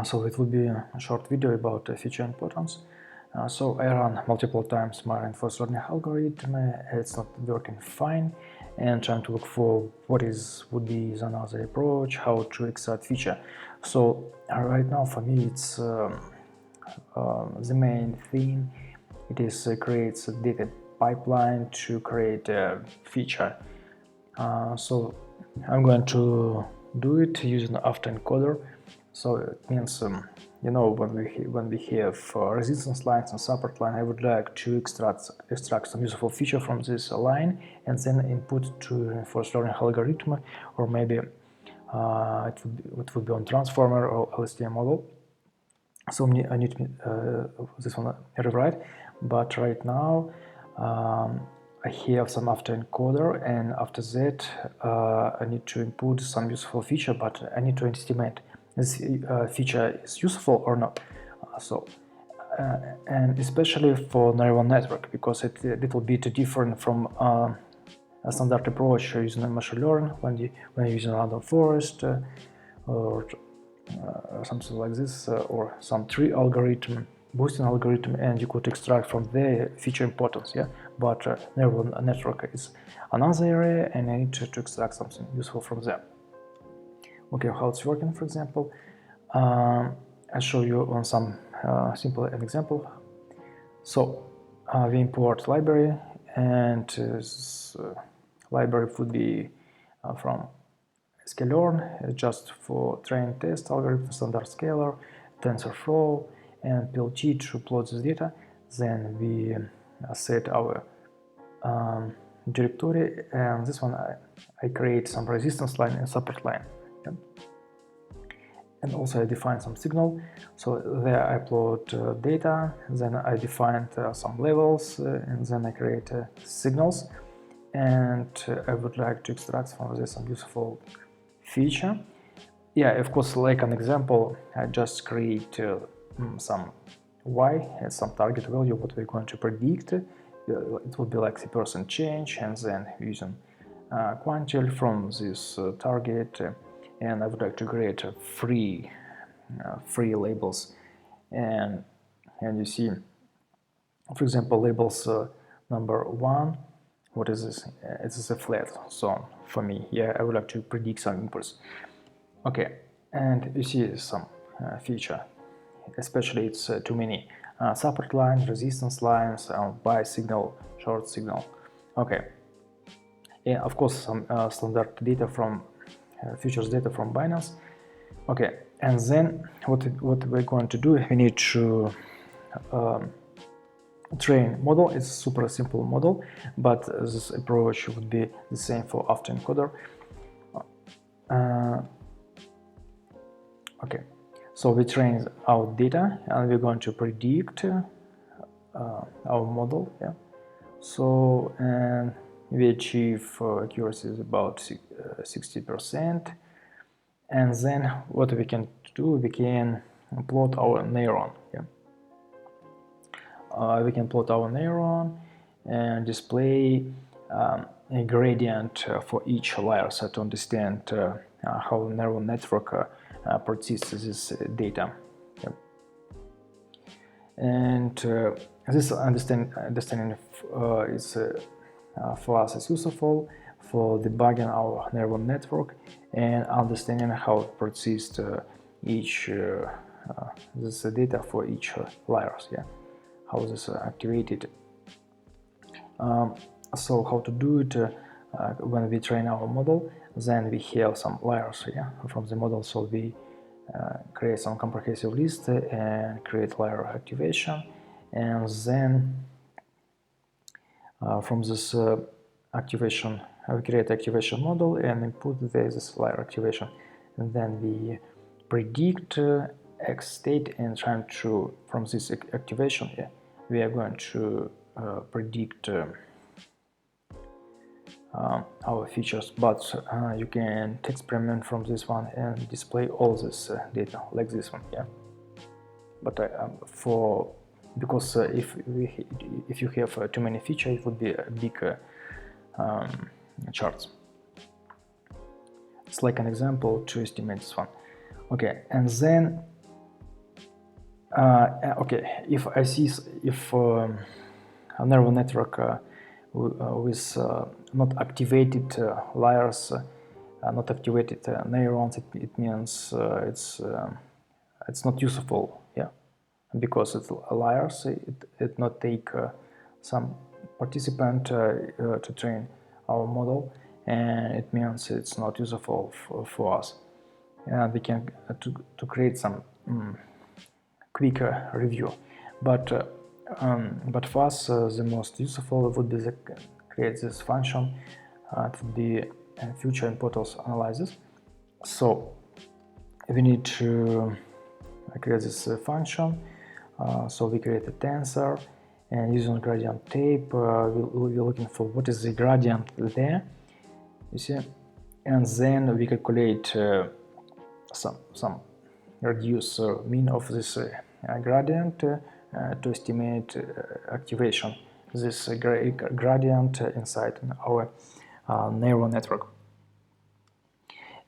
So it will be a short video about feature importance. So I run multiple times my reinforcement learning algorithm. It's not working fine, and trying to look for would be another approach, how to extract feature. So right now for me it's the main thing. It is creates a data pipeline to create a feature. So I'm going to do it using autoencoder. So it means when we have resistance lines and support line, I would like to extract some useful feature from this line and then input to reinforcement learning algorithm, or maybe it would be on transformer or LSTM model. So I need this one rewrite, but right now I have some autoencoder, and after that I need to input some useful feature, but I need to estimate this feature is useful or not. And especially for neural network, because it's a little bit different from a standard approach using machine learning when you're using random forest or something like this, or some tree algorithm, boosting algorithm, and you could extract from there feature importance. Yeah, but neural network is another area, and I need to extract something useful from there. Okay, how it's working, for example, I'll show you on some simple example. So we import library, and this library would be from sklearn, just for train test algorithm, standard scalar, TensorFlow, and PLT to plot this data. Then we set our directory, and this one I create some resistance line and support line. Yeah. And also I define some signal. So there I plot data, then I defined some levels, and then I create signals. And I would like to extract from this some useful feature. Yeah, of course, like an example, I just create some y as some target value, what we're going to predict. It will be like the percent change, and then using quantile from this target. And I would like to create free labels, and you see, for example, labels number 1. What is this? It is a flat zone for me. Yeah, I would like to predict some impulse. Okay, and you see some feature, especially it's too many support lines, resistance lines, by signal, short signal. Okay, and of course some standard data from futures data from Binance. Okay, and then what we're going to do, we need to train model. It's super simple model, but this approach would be the same for autoencoder. Okay, so we train our data, and we're going to predict our model. Yeah, so and we achieve accuracy is about 60%, and then what we can do, we can plot our neuron. Yeah. We can plot our neuron and display a gradient for each layer, so to understand how neural network processes this data. Yeah. And this understanding is for us is useful for debugging our neural network and understanding how it processes each this data for each layers. Yeah. How this is activated. So how to do it when we train our model, then we have some layers, yeah, from the model. So we create some comprehensive list and create layer activation, and then from this activation we create activation model and input this layer activation, and then we predict X state, and trying to from this activation, yeah, we are going to predict our features. But you can experiment from this one and display all this data like this one. Yeah, but because if you have too many features, it would be a big charts. It's like an example to estimate this one. Okay, and then Okay, if I see if a neural network with not activated layers, not activated neurons, it means it's not useful, yeah, because it's layers. It not take some participant to train our model, and it means it's not useful for us. And we can to create some quick review, but for us the most useful would be create this function to be future importance analysis. So we need to create this function. So we create a tensor, and using gradient tape we'll be looking for what is the gradient there, you see, and then we calculate some reduce mean of this gradient to estimate activation this gradient inside our neural network,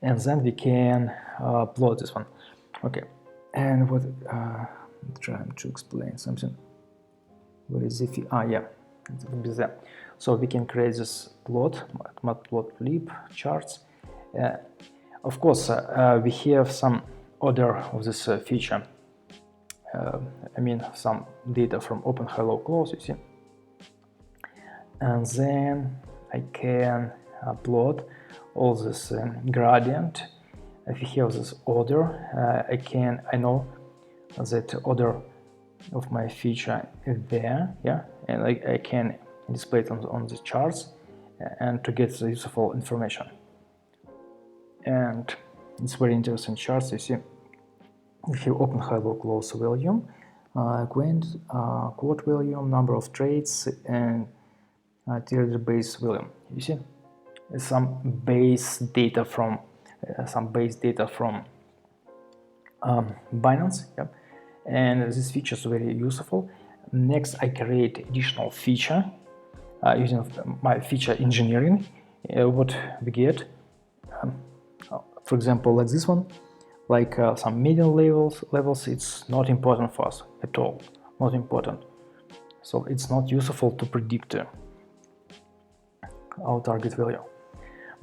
and then we can plot this one. Okay, and what I'm trying to explain something. Where is the yeah, it will be there. So we can create this plot, matplotlib charts. Of course, we have some order of this feature. I mean, some data from open, hello, close, you see. And then I can plot all this gradient. If you have this order, I know that order of my feature is there, yeah, and I can display it on the charts and to get the useful information. And it's very interesting charts, you see. If you open hello close volume, quote volume, number of traits, and tiered base volume, you see, some base data from Binance, yeah. And this feature is very useful. Next, I create additional feature using my feature engineering. What we get, for example, like this one, like some median levels, it's not important for us at all, not important. So it's not useful to predict our target value.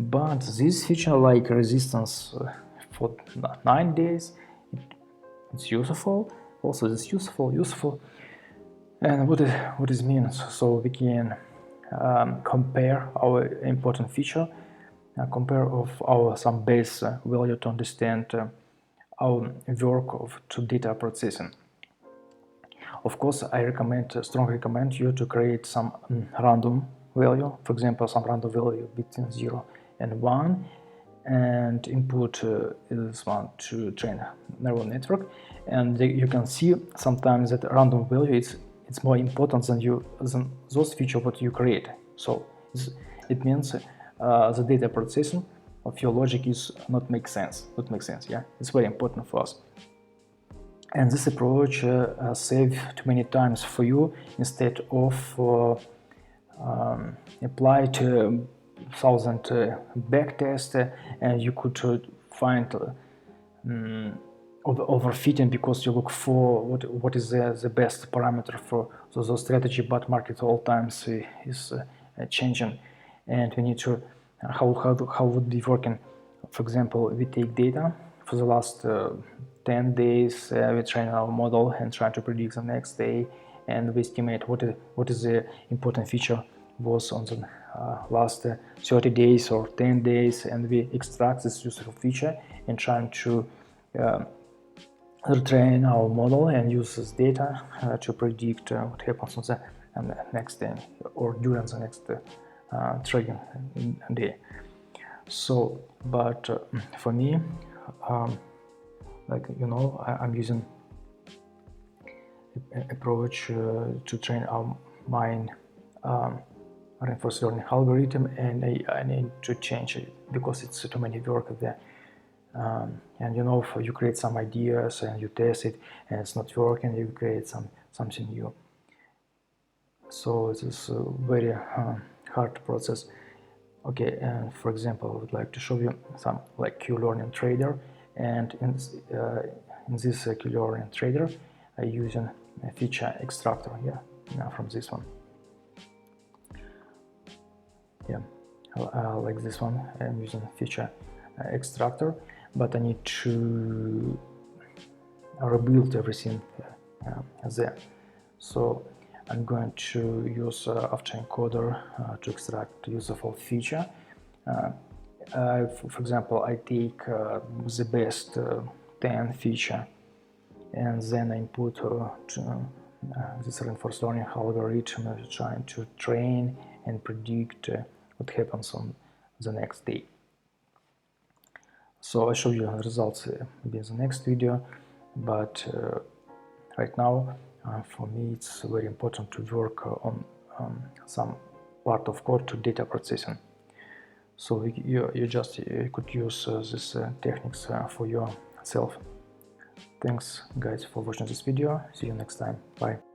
But this feature, like resistance for 9 days, it's useful. Also, it's useful. And what it means? So we can compare our important feature, compare of our some base value to understand our work of data processing. Of course, I strongly recommend you to create some random value, for example, some random value between 0 and 1, and input this one to train neural network. And you can see sometimes that random value it's more important than those features what you create. So it means the data processing of your logic is not make sense. Yeah, it's very important for us. And this approach saves too many times for you instead of apply to 1,000 back tests, and you could find overfitting because you look for what is the best parameter for the strategy, but market all times is changing, and we need to how would be working. For example, we take data for the last 10 days, we train our model and try to predict the next day, and we estimate what is the important feature was on the last 30 days or 10 days, and we extract this useful feature and trying to retrain our model and use this data to predict what happens on the next day or during the next trading day. So, but for me, like I'm using approach to train our mind reinforcement learning algorithm, and I need to change it because it's too many work there. And you create some ideas and you test it and it's not working, you create something new. So it is a very hard process. Okay, and for example, I would like to show you some like Q-learning trader, and in this Q-learning trader using a feature extractor here from this one. Yeah, like this one, I'm using feature extractor, but I need to rebuild everything there. So I'm going to use autoencoder to extract useful feature. For example, I take the best 10 feature, and then I input this reinforcement learning algorithm trying to train and predict what happens on the next day. So I'll show you the results maybe in the next video, but right now for me it's very important to work on some part of code to data processing. So you could use these techniques for yourself. Thanks guys for watching this video. See you next time. Bye.